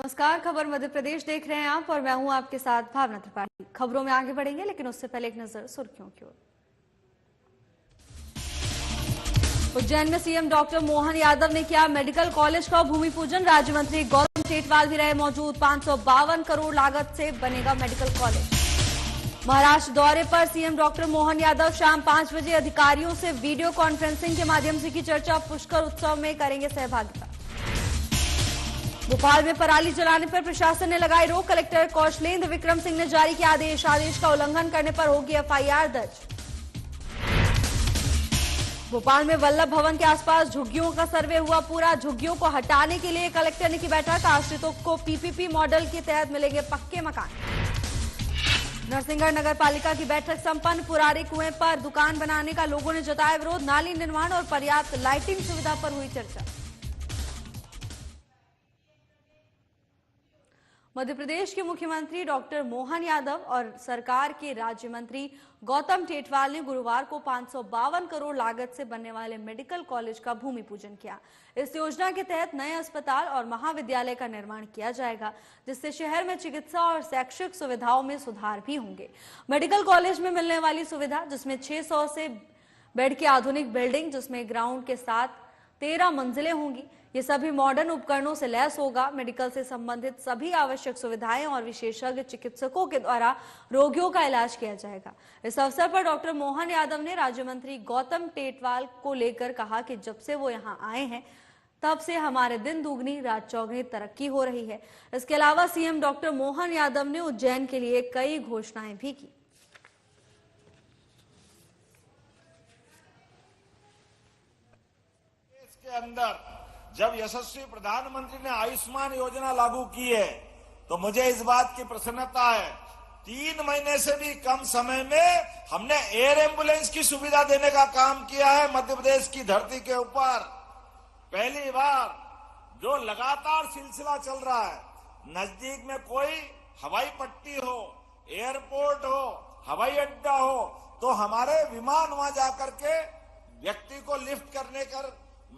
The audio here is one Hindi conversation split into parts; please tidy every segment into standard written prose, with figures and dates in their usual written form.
नमस्कार, खबर मध्य प्रदेश देख रहे हैं आप और मैं हूं आपके साथ भावना त्रिपाठी। खबरों में आगे बढ़ेंगे, लेकिन उससे पहले एक नजर सुर्खियों की ओर। उज्जैन में सीएम डॉक्टर मोहन यादव ने किया मेडिकल कॉलेज का भूमि पूजन। राज्य मंत्री गौतम टेटवाल भी रहे मौजूद। 552 करोड़ लागत से बनेगा मेडिकल कॉलेज। महाराष्ट्र दौरे पर सीएम डॉक्टर मोहन यादव शाम 5 बजे अधिकारियों से वीडियो कॉन्फ्रेंसिंग के माध्यम से की चर्चा। पुष्कर उत्सव में करेंगे सहभागिता। भोपाल में पराली जलाने पर प्रशासन ने लगाई रोक। कलेक्टर कौशलेंद्र विक्रम सिंह ने जारी किया आदेश। आदेश का उल्लंघन करने पर होगी एफआईआर दर्ज। भोपाल में वल्लभ भवन के आसपास झुग्गियों का सर्वे हुआ पूरा। झुग्गियों को हटाने के लिए कलेक्टर ने की बैठक। आश्रितों को पीपीपी मॉडल के तहत मिलेंगे पक्के मकान। नरसिंहगढ़ नगर पालिका की बैठक संपन्न। पुराने कुएं पर दुकान बनाने का लोगों ने जताया विरोध। नाली निर्माण और पर्याप्त लाइटिंग सुविधा पर हुई चर्चा। मध्य प्रदेश के मुख्यमंत्री डॉक्टर मोहन यादव और सरकार के राज्य मंत्री गौतम टेटवाल ने गुरुवार को 552 करोड़ लागत से बनने वाले मेडिकल कॉलेज का भूमि पूजन किया। इस योजना के तहत नए अस्पताल और महाविद्यालय का निर्माण किया जाएगा, जिससे शहर में चिकित्सा और शैक्षिक सुविधाओं में सुधार भी होंगे। मेडिकल कॉलेज में मिलने वाली सुविधा, जिसमें 600 से बेड की आधुनिक बिल्डिंग, जिसमें ग्राउंड के साथ 13 मंजिलें होंगी। ये सभी मॉडर्न उपकरणों से लैस होगा। मेडिकल से संबंधित सभी आवश्यक सुविधाएं और विशेषज्ञ चिकित्सकों के द्वारा रोगियों का इलाज किया जाएगा। इस अवसर पर डॉक्टर मोहन यादव ने राज्य मंत्री गौतम टेटवाल को लेकर कहा कि जब से वो यहाँ आए हैं, तब से हमारे दिन दुगनी रात चौगुनी तरक्की हो रही है। इसके अलावा सीएम डॉक्टर मोहन यादव ने उज्जैन के लिए कई घोषणाएं भी की। इसके अंदर जब यशस्वी प्रधानमंत्री ने आयुष्मान योजना लागू की है, तो मुझे इस बात की प्रसन्नता है। 3 महीने से भी कम समय में हमने एयर एम्बुलेंस की सुविधा देने का काम किया है। मध्य प्रदेश की धरती के ऊपर पहली बार जो लगातार सिलसिला चल रहा है, नजदीक में कोई हवाई पट्टी हो, एयरपोर्ट हो, हवाई अड्डा हो, तो हमारे विमान वहां जाकर के व्यक्ति को लिफ्ट करने कर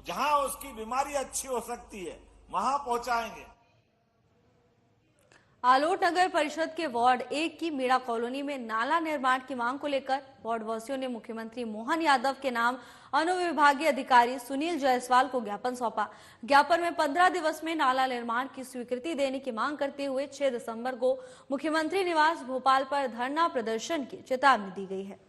जहां उसकी बीमारी अच्छी हो सकती है, वहां पहुंचाएंगे। आलोट नगर परिषद के वार्ड 1 की मीणा कॉलोनी में नाला निर्माण की मांग को लेकर वार्ड वासियों ने मुख्यमंत्री मोहन यादव के नाम अनुविभागीय अधिकारी सुनील जायसवाल को ज्ञापन सौंपा। ज्ञापन में 15 दिवस में नाला निर्माण की स्वीकृति देने की मांग करते हुए 6 दिसंबर को मुख्यमंत्री निवास भोपाल पर धरना प्रदर्शन की चेतावनी दी गई है।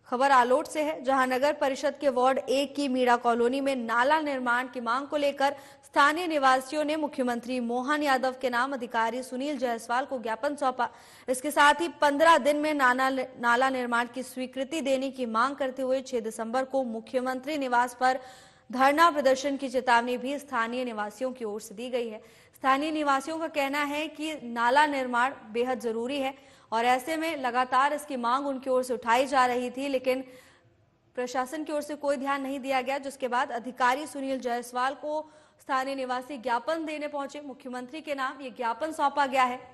खबर आलोट से है, जहां नगर परिषद के वार्ड 1 की मीणा कॉलोनी में नाला निर्माण की मांग को लेकर स्थानीय निवासियों ने मुख्यमंत्री मोहन यादव के नाम अधिकारी सुनील जायसवाल को ज्ञापन सौंपा। इसके साथ ही 15 दिन में नाला निर्माण की स्वीकृति देने की मांग करते हुए 6 दिसंबर को मुख्यमंत्री निवास पर धरना प्रदर्शन की चेतावनी भी स्थानीय निवासियों की ओर से दी गई है। स्थानीय निवासियों का कहना है कि नाला निर्माण बेहद जरूरी है और ऐसे में लगातार इसकी मांग उनकी ओर से उठाई जा रही थी, लेकिन प्रशासन की ओर से कोई ध्यान नहीं दिया गया, जिसके बाद अधिकारी सुनील जायसवाल को स्थानीय निवासी ज्ञापन देने पहुंचे। मुख्यमंत्री के नाम ये ज्ञापन सौंपा गया है।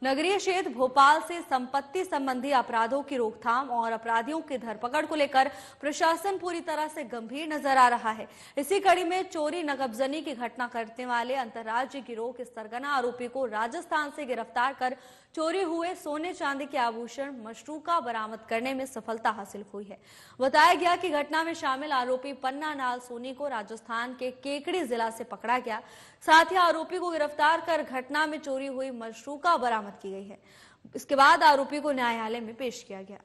नगरीय क्षेत्र भोपाल से संपत्ति संबंधी अपराधों की रोकथाम और अपराधियों की धरपकड़ को लेकर प्रशासन पूरी तरह से गंभीर नजर आ रहा है। इसी कड़ी में चोरी नकबजनी की घटना करने वाले अंतर्राज्यीय गिरोह के सरगना आरोपी को राजस्थान से गिरफ्तार कर चोरी हुए सोने चांदी के आभूषण मशरूका बरामद करने में सफलता हासिल हुई है। बताया गया कि घटना में शामिल आरोपी पन्ना नाल सोनी को राजस्थान के केकड़ी जिला से पकड़ा गया। साथ ही आरोपी को गिरफ्तार कर घटना में चोरी हुई मशरूका बरामद की गई है। इसके बाद आरोपी को न्यायालय में पेश किया गया।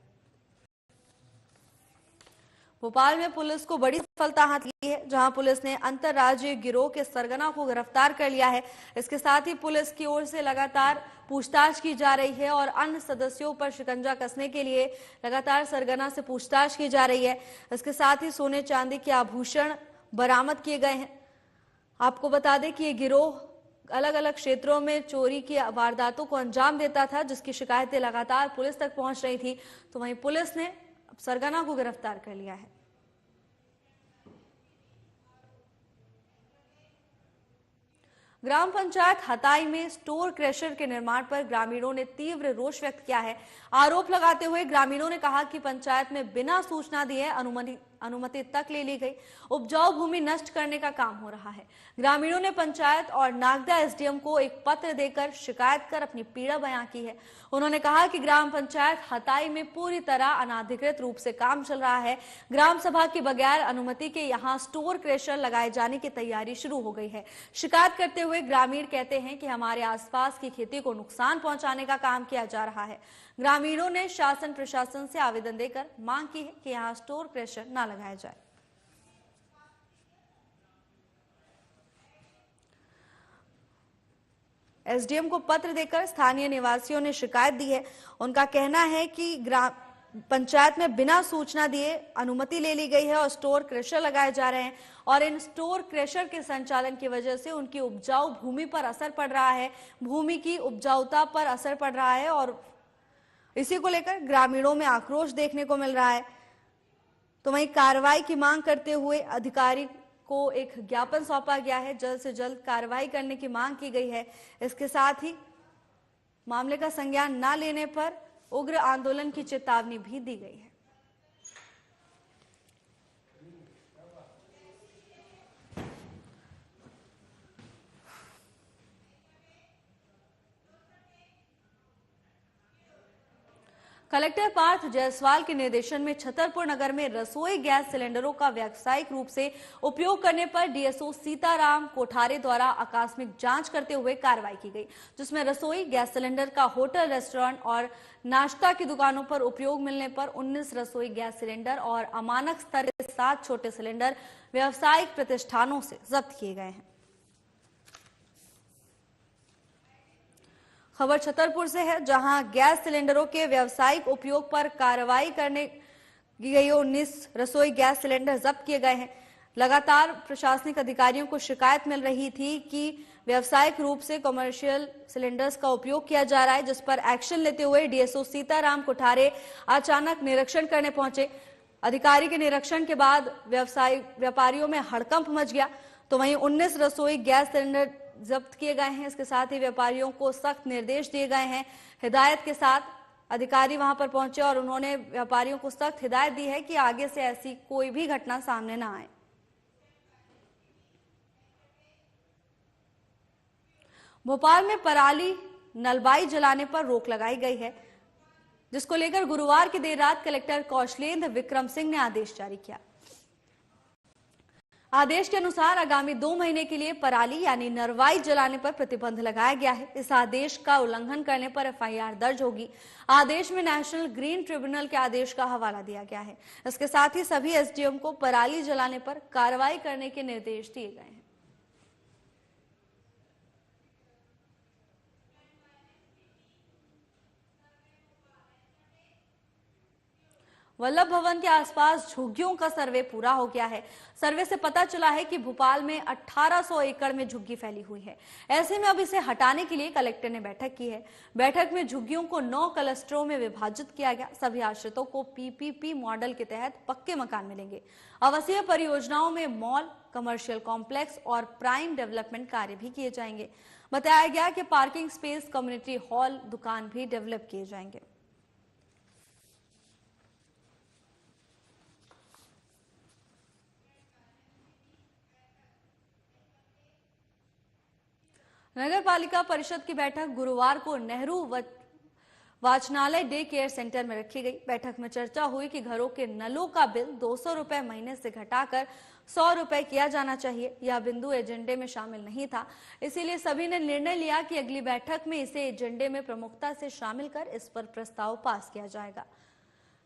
भोपाल में पुलिस को बड़ी सफलता हाथ ली है, जहां पुलिस ने अंतर्राज्यीय गिरोह के सरगना को गिरफ्तार कर लिया है। इसके साथ ही पुलिस की ओर से लगातार पूछताछ की जा रही है और अन्य सदस्यों पर शिकंजा कसने के लिए लगातार सरगना से पूछताछ की जा रही है। इसके साथ ही सोने चांदी के आभूषण बरामद किए गए हैं। आपको बता दें कि ये गिरोह अलग अलग क्षेत्रों में चोरी की वारदातों को अंजाम देता था, जिसकी शिकायतें लगातार पुलिस तक पहुंच रही थी। तो वहीं पुलिस ने सरगना को गिरफ्तार कर लिया है। ग्राम पंचायत हताई में स्टोर क्रशर के निर्माण पर ग्रामीणों ने तीव्र रोष व्यक्त किया है। आरोप लगाते हुए ग्रामीणों ने कहा कि पंचायत में बिना सूचना दिए अनुमति तक ले ली गई, उपजाऊ भूमि नष्ट करने का काम हो रहा है। ग्रामीणों ने पंचायत और नागदा एसडीएम को एक पत्र देकर शिकायत कर अपनी पीड़ा बयां की है। उन्होंने कहा कि ग्राम पंचायत हताई में पूरी तरह अनाधिकृत रूप से काम चल रहा है। ग्राम सभा के बगैर अनुमति के यहां स्टोर क्रशर लगाए जाने की तैयारी शुरू हो गई है। शिकायत करते हुए ग्रामीण कहते हैं कि हमारे आसपास की खेती को नुकसान पहुंचाने का काम किया जा रहा है। ग्रामीणों ने शासन प्रशासन से आवेदन देकर मांग की है कि यहां स्टोर क्रशर न लगाया जाए। एसडीएम को पत्र देकर स्थानीय निवासियों ने शिकायत दी है। उनका कहना है कि ग्राम पंचायत में बिना सूचना दिए अनुमति ले ली गई है और स्टोर क्रशर लगाए जा रहे हैं और इन स्टोर क्रशर के संचालन की वजह से उनकी उपजाऊ भूमि पर असर पड़ रहा है, भूमि की उपजाऊता पर असर पड़ रहा है और इसी को लेकर ग्रामीणों में आक्रोश देखने को मिल रहा है। तो वहीं कार्रवाई की मांग करते हुए अधिकारी को एक ज्ञापन सौंपा गया है। जल्द से जल्द कार्रवाई करने की मांग की गई है। इसके साथ ही मामले का संज्ञान न लेने पर उग्र आंदोलन की चेतावनी भी दी गई है। कलेक्टर पार्थ जायसवाल के निर्देशन में छतरपुर नगर में रसोई गैस सिलेंडरों का व्यावसायिक रूप से उपयोग करने पर डीएसओ सीताराम कोठारे द्वारा आकस्मिक जांच करते हुए कार्रवाई की गई, जिसमें रसोई गैस सिलेंडर का होटल, रेस्टोरेंट और नाश्ता की दुकानों पर उपयोग मिलने पर 19 रसोई गैस सिलेंडर और अमानक स्तर के 7 छोटे सिलेंडर व्यावसायिक प्रतिष्ठानों से जब्त किए गए हैं। खबर छतरपुर से है, जहां गैस सिलेंडरों के व्यावसायिक उपयोग पर कार्रवाई करने की गई। 19 रसोई गैस सिलेंडर जब्त किए गए हैं। लगातार प्रशासनिक अधिकारियों को शिकायत मिल रही थी कि व्यावसायिक रूप से कमर्शियल सिलेंडर्स का उपयोग किया जा रहा है, जिस पर एक्शन लेते हुए डीएसओ सीताराम कोठारे अचानक निरीक्षण करने पहुंचे। अधिकारी के निरीक्षण के बाद व्यापारियों में हड़कंप मच गया। तो वहीं 19 रसोई गैस सिलेंडर जब्त किए गए हैं। इसके साथ ही व्यापारियों को सख्त निर्देश दिए गए हैं। हिदायत के साथ अधिकारी वहां पर पहुंचे और उन्होंने व्यापारियों को सख्त हिदायत दी है कि आगे से ऐसी कोई भी घटना सामने ना आए। भोपाल में पराली नलबाई जलाने पर रोक लगाई गई है, जिसको लेकर गुरुवार की देर रात कलेक्टर कौशलेंद्र विक्रम सिंह ने आदेश जारी किया। आदेश के अनुसार आगामी 2 महीने के लिए पराली यानी नरवाई जलाने पर प्रतिबंध लगाया गया है। इस आदेश का उल्लंघन करने पर एफआईआर दर्ज होगी। आदेश में नेशनल ग्रीन ट्रिब्यूनल के आदेश का हवाला दिया गया है। इसके साथ ही सभी एसडीएम को पराली जलाने पर कार्रवाई करने के निर्देश दिए गए हैं। वल्लभ भवन के आसपास झुग्गियों का सर्वे पूरा हो गया है। सर्वे से पता चला है कि भोपाल में 1800 एकड़ में झुग्गी फैली हुई है। ऐसे में अब इसे हटाने के लिए कलेक्टर ने बैठक की है। बैठक में झुग्गियों को 9 क्लस्टरों में विभाजित किया गया। सभी आश्रितों को पीपीपी मॉडल के तहत पक्के मकान मिलेंगे। आवासीय परियोजनाओं में मॉल, कमर्शियल कॉम्प्लेक्स और प्राइम डेवलपमेंट कार्य भी किए जाएंगे। बताया गया कि पार्किंग स्पेस, कम्युनिटी हॉल, दुकान भी डेवलप किए जाएंगे। नगर पालिका परिषद की बैठक गुरुवार को नेहरू वाचनालय डे केयर सेंटर में रखी गई। बैठक में चर्चा हुई कि घरों के नलों का बिल 200 रुपए महीने से घटाकर 100 रुपए किया जाना चाहिए। यह बिंदु एजेंडे में शामिल नहीं था, इसीलिए सभी ने निर्णय लिया कि अगली बैठक में इसे एजेंडे में प्रमुखता से शामिल कर इस पर प्रस्ताव पास किया जाएगा।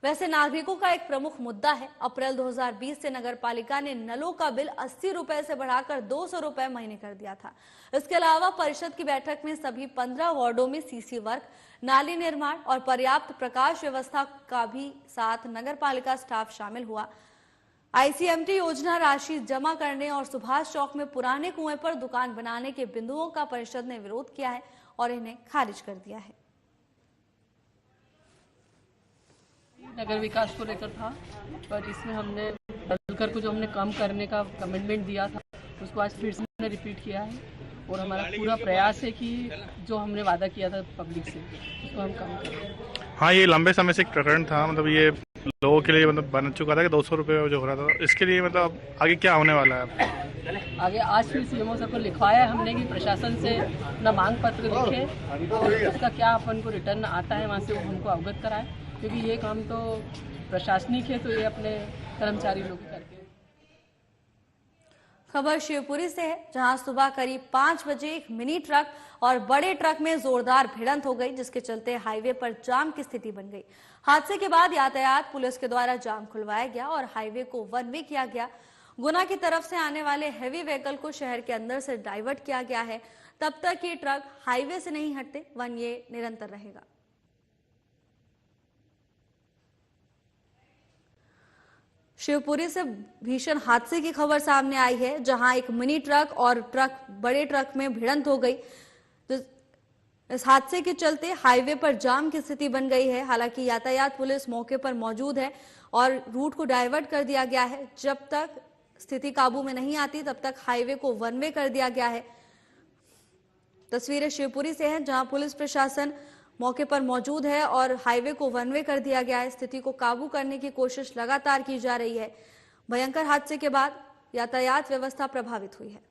वैसे नागरिकों का एक प्रमुख मुद्दा है। अप्रैल 2020 से नगर पालिका ने नलों का बिल 80 रुपए से बढ़ाकर 200 रुपए महीने कर दिया था। इसके अलावा परिषद की बैठक में सभी 15 वार्डों में सीसी वर्क, नाली निर्माण और पर्याप्त प्रकाश व्यवस्था का भी साथ नगर पालिका स्टाफ शामिल हुआ। आईसीएमटी योजना राशि जमा करने और सुभाष चौक में पुराने कुएं पर दुकान बनाने के बिंदुओं का परिषद ने विरोध किया है और इन्हें खारिज कर दिया है। नगर विकास को लेकर था, पर इसमें हमने डलकर को जो हमने कम करने का कमिटमेंट दिया था उसको आज फिर से रिपीट किया है और हमारा पूरा प्रयास है कि जो हमने वादा किया था पब्लिक से उसको हम काम करें। हाँ, ये लंबे समय से एक प्रकरण था, मतलब ये लोगों के लिए मतलब बन चुका था कि 200 रुपये जो हो रहा था, इसके लिए मतलब आगे क्या होने वाला है? आगे आज भी सीएमओ सर को लिखवाया है हमने कि प्रशासन से अपना मांग पत्र लिखे और उसका क्या अपन को रिटर्न आता है वहाँ से वो हमको अवगत कराए, क्योंकि ये काम तो प्रशासनिक है, तो ये अपने कर्मचारी लोग ही करते हैं। खबर शिवपुरी से है, जहां सुबह करीब 5 बजे एक मिनी ट्रक और बड़े ट्रक में जोरदार भिड़ंत हो गई, जिसके चलते हाईवे पर जाम की स्थिति बन गई। हादसे के बाद यातायात पुलिस के द्वारा जाम खुलवाया गया और हाईवे को वन वे किया गया। गुना की तरफ से आने वाले हैवी व्हीकल को शहर के अंदर से डाइवर्ट किया गया है। तब तक ये ट्रक हाईवे से नहीं हटते, वन ये निरंतर रहेगा। शिवपुरी से भीषण हादसे की खबर सामने आई है, जहां एक मिनी ट्रक और बड़े ट्रक में भिड़ंत हो गई। इस हादसे के चलते हाईवे पर जाम की स्थिति बन गई है। हालांकि यातायात पुलिस मौके पर मौजूद है और रूट को डाइवर्ट कर दिया गया है। जब तक स्थिति काबू में नहीं आती तब तक हाईवे को वन वे कर दिया गया है। तस्वीरें शिवपुरी से हैं, जहां पुलिस प्रशासन मौके पर मौजूद है और हाईवे को वन वे कर दिया गया है। स्थिति को काबू करने की कोशिश लगातार की जा रही है। भयंकर हादसे के बाद यातायात व्यवस्था प्रभावित हुई है।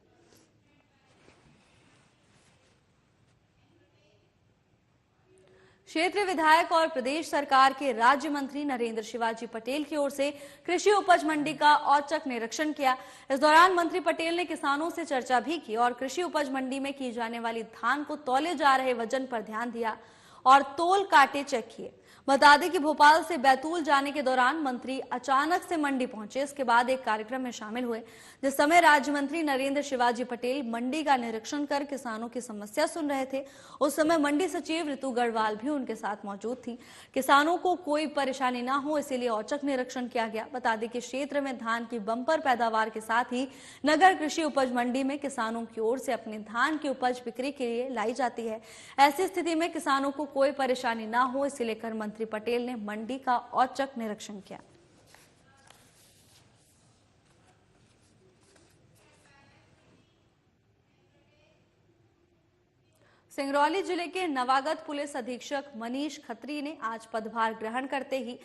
क्षेत्रीय विधायक और प्रदेश सरकार के राज्य मंत्री नरेंद्र शिवाजी पटेल की ओर से कृषि उपज मंडी का औचक निरीक्षण किया। इस दौरान मंत्री पटेल ने किसानों से चर्चा भी की और कृषि उपज मंडी में की जाने वाली धान को तौले जा रहे वजन पर ध्यान दिया और तोल कांटे चेक किए। बता दें कि भोपाल से बैतूल जाने के दौरान मंत्री अचानक से मंडी पहुंचे। इसके बाद एक कार्यक्रम में शामिल हुए, जिस समय राज्य मंत्री नरेंद्र शिवाजी पटेल मंडी का निरीक्षण कर किसानों की समस्या सुन रहे थे। उस समय मंडी सचिव ऋतु गढ़वाल भी उनके साथ मौजूद थी। किसानों को कोई परेशानी ना हो, इसीलिए औचक निरीक्षण किया गया। बता दें कि क्षेत्र में धान की बंपर पैदावार के साथ ही नगर कृषि उपज मंडी में किसानों की ओर से अपने धान की उपज बिक्री के लिए लाई जाती है। ऐसी स्थिति में किसानों को कोई परेशानी ना हो, इसे लेकर मंत्री पटेल ने मंडी का औचक निरीक्षण किया। सिंगरौली जिले के नवागत पुलिस अधीक्षक मनीष खत्री ने आज पदभार ग्रहण करते ही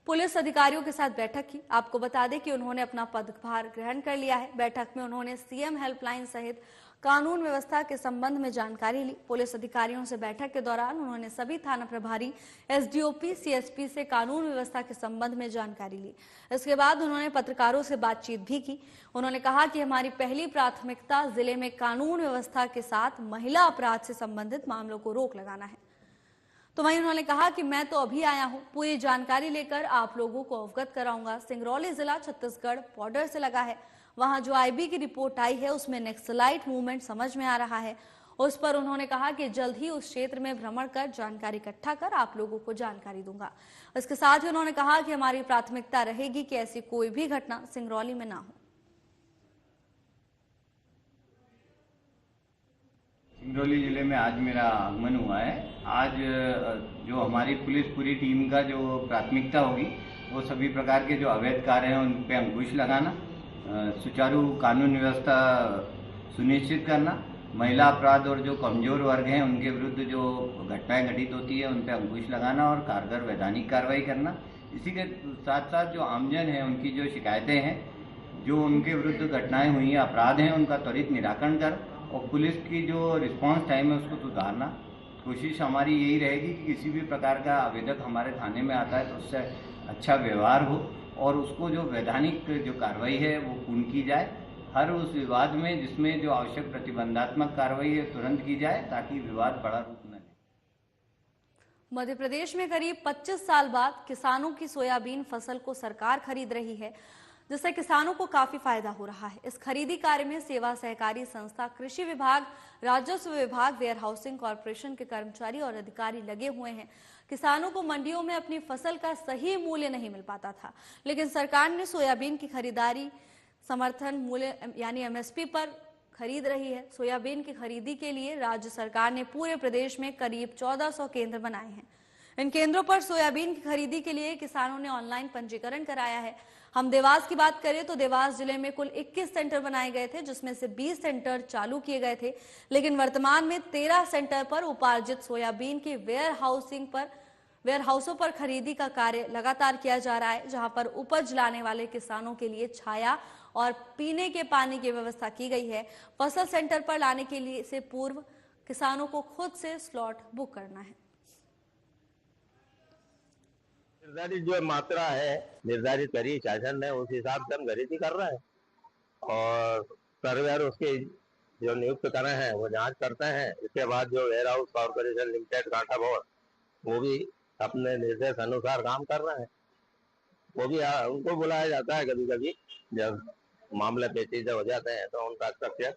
पुलिस अधिकारियों के साथ बैठक की। आपको बता दें कि उन्होंने अपना पदभार ग्रहण कर लिया है। बैठक में उन्होंने सीएम हेल्पलाइन सहित कानून व्यवस्था के संबंध में जानकारी ली। पुलिस अधिकारियों से बैठक के दौरान उन्होंने सभी थाना प्रभारी, एसडीओपी, सीएसपी से कानून व्यवस्था के संबंध में जानकारी ली। इसके बाद उन्होंने पत्रकारों से बातचीत भी की। उन्होंने कहा कि हमारी पहली प्राथमिकता जिले में कानून व्यवस्था के साथ महिला अपराध से संबंधित मामलों को रोक लगाना है। तो वहीं उन्होंने कहा कि मैं तो अभी आया हूं, पूरी जानकारी लेकर आप लोगों को अवगत कराऊंगा। सिंगरौली जिला छत्तीसगढ़ बॉर्डर से लगा है। वहां जो आईबी की रिपोर्ट आई है उसमें नक्सलाइट मूवमेंट समझ में आ रहा है। उस पर उन्होंने कहा कि जल्द ही उस क्षेत्र में भ्रमण कर जानकारी इकट्ठा कर आप लोगों को जानकारी दूंगा। इसके साथ ही उन्होंने कहा कि हमारी प्राथमिकता रहेगी कि ऐसी कोई भी घटना सिंगरौली में ना हो। सिंगरौली जिले में आज मेरा आगमन हुआ है। आज जो हमारी पुलिस पूरी टीम का जो प्राथमिकता होगी वो सभी प्रकार के जो अवैध कार्य हैं उन पे अंकुश लगाना, सुचारू कानून व्यवस्था सुनिश्चित करना, महिला अपराध और जो कमजोर वर्ग हैं उनके विरुद्ध जो घटनाएं घटित होती है उन पे अंकुश लगाना और कारगर वैधानिक कार्रवाई करना। इसी के साथ साथ जो आमजन है उनकी जो शिकायतें हैं, जो उनके विरुद्ध घटनाएं हुई हैं, अपराध हैं, उनका त्वरित निराकरण कर और पुलिस की जो रिस्पांस टाइम है उसको सुधारना। कोशिश हमारी यही रहेगी कि किसी भी प्रकार का आवेदक हमारे थाने में आता है तो उससे अच्छा व्यवहार हो और उसको जो वैधानिक जो कार्रवाई है वो पूर्ण की जाए। हर उस विवाद में जिसमें जो आवश्यक प्रतिबंधात्मक कार्रवाई है तुरंत की जाए ताकि विवाद बड़ा रूप न ले। मध्य प्रदेश में करीब 25 साल बाद किसानों की सोयाबीन फसल को सरकार खरीद रही है, जिससे किसानों को काफी फायदा हो रहा है। इस खरीदी कार्य में सेवा सहकारी संस्था, कृषि विभाग, राजस्व विभाग, वेयर हाउसिंग कॉर्पोरेशन के कर्मचारी और अधिकारी लगे हुए हैं। किसानों को मंडियों में अपनी फसल का सही मूल्य नहीं मिल पाता था, लेकिन सरकार ने सोयाबीन की खरीदारी समर्थन मूल्य यानी एमएसपी पर खरीद रही है। सोयाबीन की खरीदी के लिए राज्य सरकार ने पूरे प्रदेश में करीब 1400 केंद्र बनाए हैं। इन केंद्रों पर सोयाबीन की खरीदी के लिए किसानों ने ऑनलाइन पंजीकरण कराया है। हम देवास की बात करें तो देवास जिले में कुल 21 सेंटर बनाए गए थे, जिसमें से 20 सेंटर चालू किए गए थे, लेकिन वर्तमान में 13 सेंटर पर उपार्जित सोयाबीन के वेयरहाउसों पर खरीदी का कार्य लगातार किया जा रहा है, जहां पर उपज लाने वाले किसानों के लिए छाया और पीने के पानी की व्यवस्था की गई है। फसल सेंटर पर लाने के लिए से पूर्व किसानों को खुद से स्लॉट बुक करना है। निर्धारित जो मात्रा है निर्धारित करी शासन ने, उस हिसाब से हम खरीदी कर रहे हैं और सर्वेयर उसके जो नियुक्त करे हैं वो जांच करते हैं। इसके बाद जो वेयर हाउस कॉर्पोरेशन लिमिटेड कांटा बोर्ड वो भी अपने निर्देश अनुसार काम कर रहे हैं। वो भी उनको बुलाया जाता है कभी कभी जब मामले पेचीदे हो जाते हैं तो उनका हस्तक्षेप।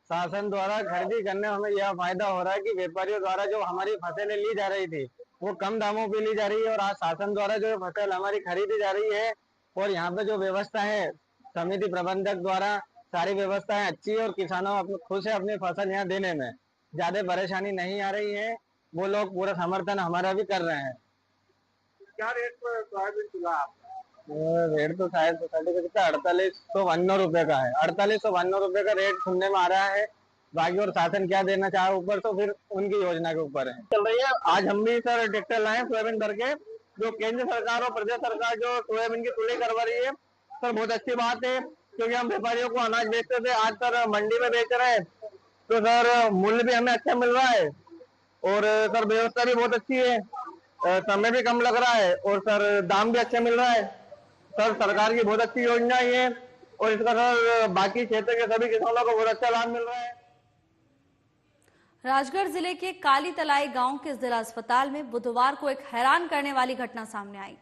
शासन द्वारा खरीदी करने में हमें यह फायदा हो रहा है कि व्यापारियों द्वारा जो हमारी फसलें ली जा रही थी वो कम दामों पे ली जा रही है और आज शासन द्वारा जो फसल हमारी खरीदी जा रही है और यहाँ पे जो व्यवस्था है समिति प्रबंधक द्वारा सारी व्यवस्थाएं अच्छी है और किसानों खुश है अपनी फसल यहाँ देने में, ज्यादा परेशानी नहीं आ रही है। वो लोग पूरा समर्थन हमारा भी कर रहे हैं। क्या रेट पर सोयाबीन चुला? रेट तो शायद सोसाइटी का कितना 4852 रुपए का है। 4852 रुपए का रेट सुनने में आ रहा है। बाकी और शासन क्या देना चाहे ऊपर तो फिर उनकी योजना के ऊपर है। चल रही है। आज हम भी सर ट्रैक्टर लाए सोयाबीन भर के, जो केंद्र सरकार और प्रदेश सरकार जो सोयाबीन की तुलाई करवा रही है सर बहुत अच्छी बात है, क्योंकि हम व्यापारियों को अनाज बेचते थे, आज सर मंडी में बेच रहे हैं तो सर मूल्य भी हमें अच्छा मिल रहा है और सर व्यवस्था भी बहुत अच्छी है, समय भी कम लग रहा है और सर दाम भी अच्छा मिल रहा है। सर सरकार की बहुत अच्छी योजना है और इसका सर बाकी क्षेत्र के सभी किसानों को बहुत अच्छा लाभ मिल रहा है। राजगढ़ जिले के काली तलाई गांव के जिला अस्पताल में बुधवार को एक हैरान करने वाली घटना सामने आई।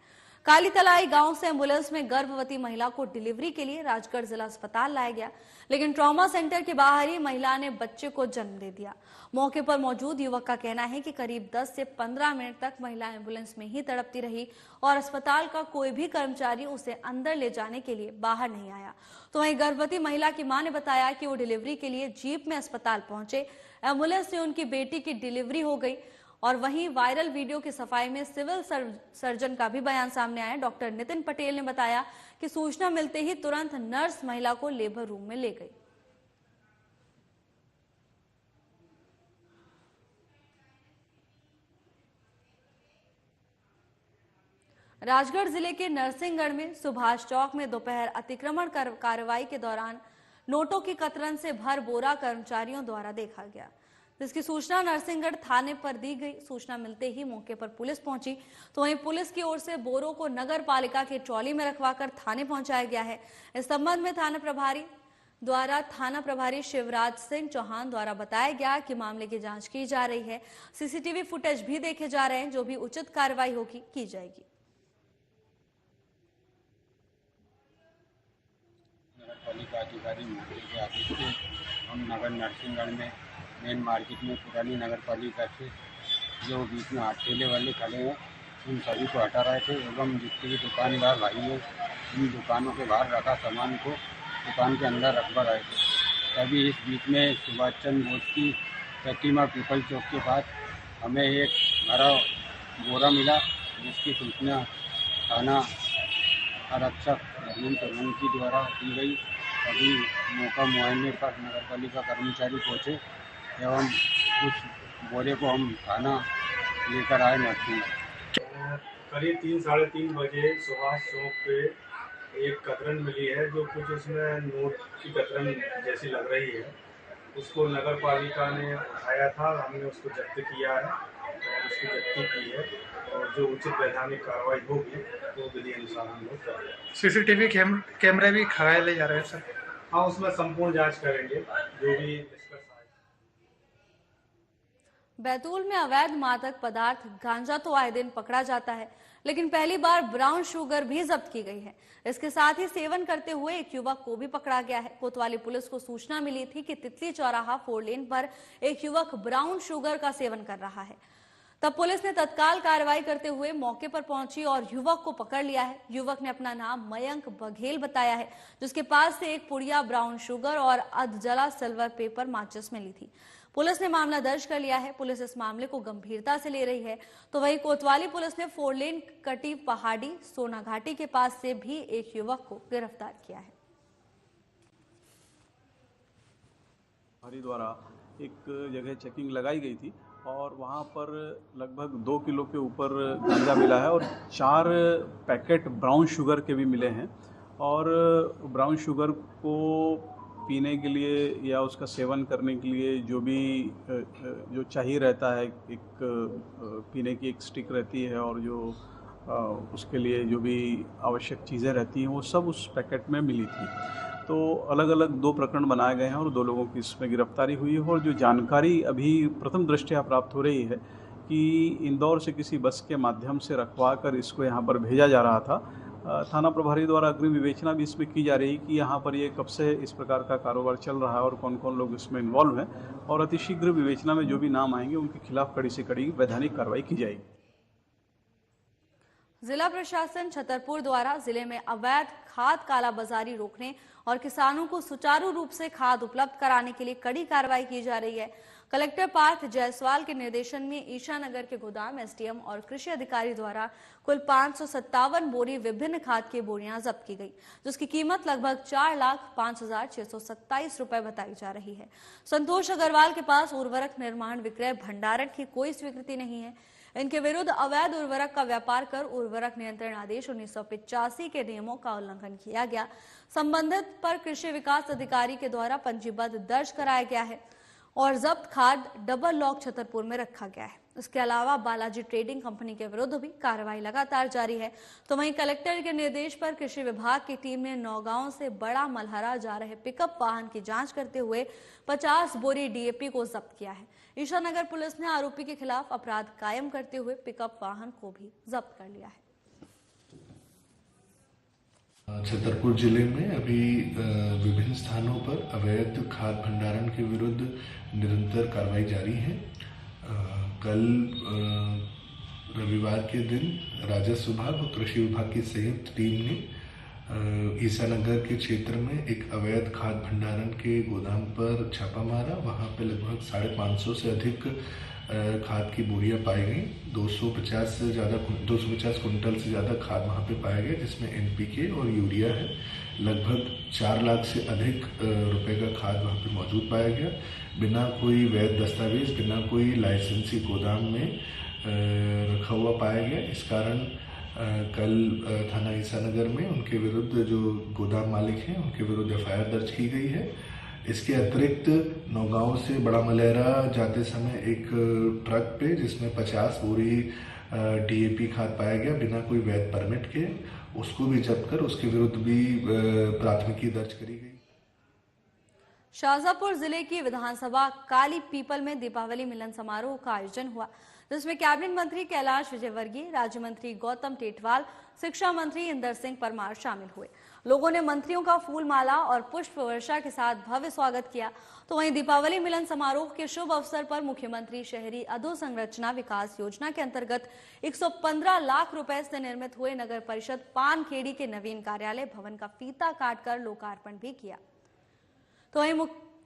काली तलाई गांव से एम्बुलेंस में गर्भवती महिला को डिलीवरी के लिए राजगढ़ जिला अस्पताल लाया गया, लेकिन ट्रॉमा सेंटर के बाहर ही महिला ने बच्चे को जन्म दे दिया। मौके पर मौजूद युवक का कहना है कि करीब 10 से 15 मिनट तक महिला एम्बुलेंस में ही तड़पती रही और अस्पताल का कोई भी कर्मचारी उसे अंदर ले जाने के लिए बाहर नहीं आया। तो वहीं गर्भवती महिला की मां ने बताया कि वो डिलीवरी के लिए जीप में अस्पताल पहुंचे, एम्बुलेंस से उनकी बेटी की डिलीवरी हो गई। और वहीं वायरल वीडियो की सफाई में सिविल सर्जन का भी बयान सामने आया। डॉक्टर नितिन पटेल ने बताया कि सूचना मिलते ही तुरंत नर्स महिला को लेबर रूम में ले गई। राजगढ़ जिले के नरसिंहगढ़ में सुभाष चौक में दोपहर अतिक्रमण कार्रवाई के दौरान नोटों की कतरन से भर बोरा कर्मचारियों द्वारा देखा गया, जिसकी सूचना नरसिंहगढ़ थाने पर दी गई। सूचना मिलते ही मौके पर पुलिस पहुंची, तो वहीं पुलिस की ओर से बोरों को नगर पालिका की ट्रॉली में रखवाकर थाने पहुंचाया गया है। इस संबंध में थाना प्रभारी शिवराज सिंह चौहान द्वारा बताया गया कि मामले की जांच की जा रही है, सीसीटीवी फुटेज भी देखे जा रहे हैं, जो भी उचित कार्रवाई होगी की जाएगी। नगर पालिका अधिकारी महोदय के आदेश से हम नगर नरसिंहगढ़ में मेन मार्केट में पुरानी नगर पालिका से जो बीच में हाथ ठेले वाले खड़े हैं उन सभी को हटा रहे थे एवं जितने भी दुकानदार भाई हैं उन दुकानों के बाहर रखा सामान को दुकान के अंदर रखवा रहे थे। तभी इस बीच में सुभाष चंद्र बोस की प्रतिमा पीपल चौक के पास हमें एक भरा बोरा मिला, जिसकी सूचना थाना आरक्षक धर्मेंद्र सोलंकी द्वारा दी गई। तभी मौका मुआयने पर नगर पालिका कर्मचारी पहुँचे एवं उस बोरे को हम थाना लेकर आए नरसिंहगढ़। करीब 3-3:30 बजे सुभाष चौक पे एक कतरन मिली है, जो कुछ उसमें नोट की कतरन जैसी लग रही है। उसको नगर पालिका ने उठाया था, हमने उसको जब्त किया है और उसकी जब्ती की है और जो उचित वैधानिक कार्रवाई होगी वो विधि अनुसार हम लोग करेंगे। सीसीटीवी कैमरे भी खंगाले ले जा रहे हैं सर? हाँ, उसमें संपूर्ण जाँच करेंगे जो भी। बैतूल में अवैध मादक पदार्थ गांजा तो आए दिन पकड़ा जाता है, लेकिन पहली बार ब्राउन शुगर भी जब्त की गई है। इसके साथ ही सेवन करते हुए एक युवक को भी पकड़ा गया है। कोतवाली पुलिस को सूचना मिली थी कि तितली चौराहा 4 लेन पर एक युवक ब्राउन शुगर का सेवन कर रहा है। तब पुलिस ने तत्काल कार्रवाई करते हुए मौके पर पहुंची और युवक को पकड़ लिया है। युवक ने अपना नाम मयंक बघेल बताया है, जिसके पास से एक पुड़िया ब्राउन शुगर और अधजला सिल्वर पेपर माचिस मिली थी। पुलिस ने मामला दर्ज कर लिया है। पुलिस इस मामले को गंभीरता से ले रही है। तो वहीं कोतवाली पुलिस ने 4 लेन कटी पहाड़ी सोना घाटी के पास से भी एक युवक को गिरफ्तार किया है। हमारी द्वारा एक जगह चेकिंग लगाई गई थी और वहाँ पर लगभग 2 किलो के ऊपर गांजा मिला है और 4 पैकेट ब्राउन शुगर के भी मिले हैं। और ब्राउन शुगर को पीने के लिए या उसका सेवन करने के लिए जो चाहिए रहता है, एक पीने की एक स्टिक रहती है और जो उसके लिए जो भी आवश्यक चीज़ें रहती हैं वो सब उस पैकेट में मिली थी। तो अलग अलग 2 प्रकरण बनाए गए हैं और 2 लोगों की इसमें गिरफ्तारी हुई है। और जो जानकारी अभी प्रथम दृष्टया प्राप्त हो रही है कि इंदौर से किसी बस के माध्यम से रखवा कर इसको यहाँ पर भेजा जा रहा था। थाना प्रभारी द्वारा अग्रिम विवेचना भी इसमें की जा रही है कि यहाँ पर ये कब से इस प्रकार का कारोबार चल रहा है और कौन कौन लोग इसमें इन्वॉल्व हैं, और अतिशीघ्र विवेचना में जो भी नाम आएंगे उनके खिलाफ कड़ी से कड़ी वैधानिक कार्रवाई की जाएगी। जिला प्रशासन छतरपुर द्वारा जिले में अवैध खाद कालाबाजारी रोकने और किसानों को सुचारू रूप से खाद उपलब्ध कराने के लिए कड़ी कार्रवाई की जा रही है। कलेक्टर पार्थ जायसवाल के निर्देशन में ईशानगर के गोदाम एसडीएम और कृषि अधिकारी द्वारा कुल 557 बोरी विभिन्न खाद की बोरियां जब्त की गई, जिसकी कीमत लगभग 4,05,627 रुपए बताई जा रही है। संतोष अग्रवाल के पास उर्वरक निर्माण विक्रय भंडारण की कोई स्वीकृति नहीं है। इनके विरुद्ध अवैध उर्वरक का व्यापार कर उर्वरक नियंत्रण आदेश 1985 के नियमों का उल्लंघन किया गया। संबंधित पर कृषि विकास अधिकारी के द्वारा पंजीबद्ध दर्ज कराया गया है और जब्त खाद डबल लॉक छतरपुर में रखा गया है। इसके अलावा बालाजी ट्रेडिंग कंपनी के विरुद्ध भी कार्रवाई लगातार जारी है। तो वहीं कलेक्टर के निर्देश पर कृषि विभाग की टीम ने नौगांव से बड़ा मलहरा जा रहे पिकअप वाहन की जांच करते हुए 50 बोरी डीएपी को जब्त किया है। ईशानगर पुलिस ने आरोपी के खिलाफ अपराध कायम करते हुए पिकअप वाहन को भी जब्त कर लिया है। छतरपुर जिले में अभी विभिन्न स्थानों पर अवैध खाद भंडारण के विरुद्ध निरंतर कार्रवाई जारी है। कल रविवार के दिन राजस्व विभाग और कृषि विभाग की संयुक्त टीम ने ईसानगर के क्षेत्र में एक अवैध खाद भंडारण के गोदाम पर छापा मारा। वहां पे लगभग 550 से अधिक खाद की बोरियां पाई गई। 250 कुंटल से ज़्यादा खाद वहाँ पे पाया गया, जिसमें एनपीके और यूरिया है। लगभग 4 लाख से अधिक रुपए का खाद वहाँ पे मौजूद पाया गया, बिना कोई वैध दस्तावेज, बिना कोई लाइसेंसी गोदाम में रखा हुआ पाया गया। इस कारण कल थाना ईसानगर में उनके विरुद्ध जो गोदाम मालिक हैं उनके विरुद्ध एफआईआर दर्ज की गई है। इसके अतिरिक्त नौगांव से बड़ा मलहरा जाते समय एक ट्रक पे जिसमें 50 बोरी डीएपी खाद पाया गया बिना कोई वैध परमिट के, उसको भी जब्त कर उसके विरुद्ध भी प्राथमिकी दर्ज करी गई। शाहजहांपुर जिले की विधानसभा काली पीपल में दीपावली मिलन समारोह का आयोजन हुआ, जिसमें कैबिनेट मंत्री कैलाश विजयवर्गीय, राज्य मंत्री गौतम टेटवाल, शिक्षा मंत्री इंदर सिंह परमार शामिल हुए। लोगों ने मंत्रियों का फूल माला और पुष्प वर्षा के साथ भव्य स्वागत किया। तो वहीं दीपावली मिलन समारोह के शुभ अवसर पर मुख्यमंत्री शहरी अधोसंरचना विकास योजना के अंतर्गत 115 लाख रुपए से निर्मित हुए नगर परिषद पानखेड़ी के नवीन कार्यालय भवन का फीता काटकर लोकार्पण भी किया। तो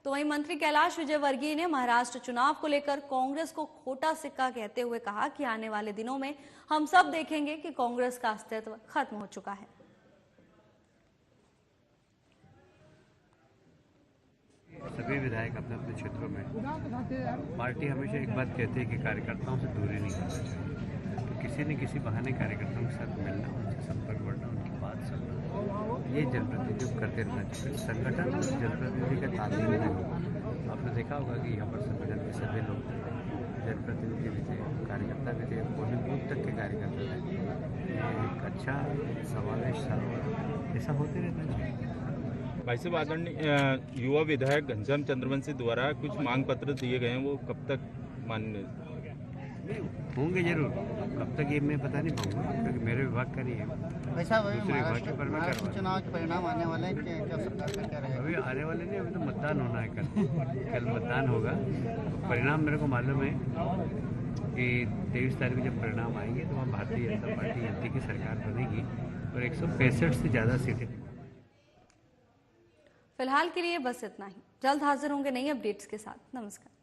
वहीं मंत्री कैलाश विजयवर्गीय ने महाराष्ट्र चुनाव को लेकर कांग्रेस को खोटा सिक्का कहते हुए कहा कि आने वाले दिनों में हम सब देखेंगे कि कांग्रेस का अस्तित्व खत्म हो चुका है। सभी विधायक अपने अपने क्षेत्रों में पार्टी हमेशा एक बात कहती है कि कार्यकर्ताओं से दूरी नहीं करना चाहिए। तो किसी न किसी बहाने कार्यकर्ताओं के साथ मिलना, उनसे संपर्क बढ़ना, उनकी बात सुनना, ये जनप्रतिनिधि करते रहना चाहिए। संगठन जनप्रतिनिधि का तालमेल नहीं होगा। आपने देखा होगा कि यहाँ पर संगठन के सभी लोग जनप्रतिनिधि भी थे, कार्यकर्ता भी थे, पोलिंग बूथ तक के कार्यकर्ता थे। एक अच्छा समावेश था, ऐसा होते रहना चाहिए। भाई साहब, आदरणीय युवा विधायक घनश्याम चंद्रवंशी द्वारा कुछ मांग पत्र दिए गए हैं, वो कब तक मान्य होंगे? जरूर। कब तक ये मैं पता नहीं पाऊंगा, क्योंकि मेरे विभाग का नहीं है। महाराष्ट्र चुनाव के परिणाम आने वाले हैं, क्या सरकार का क्या रहेगा? अभी आने वाले नहीं, अभी तो मतदान होना है। कल मतदान होगा। परिणाम मेरे को मालूम है कि 23 तारीख को जब परिणाम आएंगे तो वहाँ भारतीय जनता पार्टी एनडीए की सरकार बनेगी और 165 से ज़्यादा सीटें। फिलहाल के लिए बस इतना ही। जल्द हाजिर होंगे नई अपडेट्स के साथ। नमस्कार।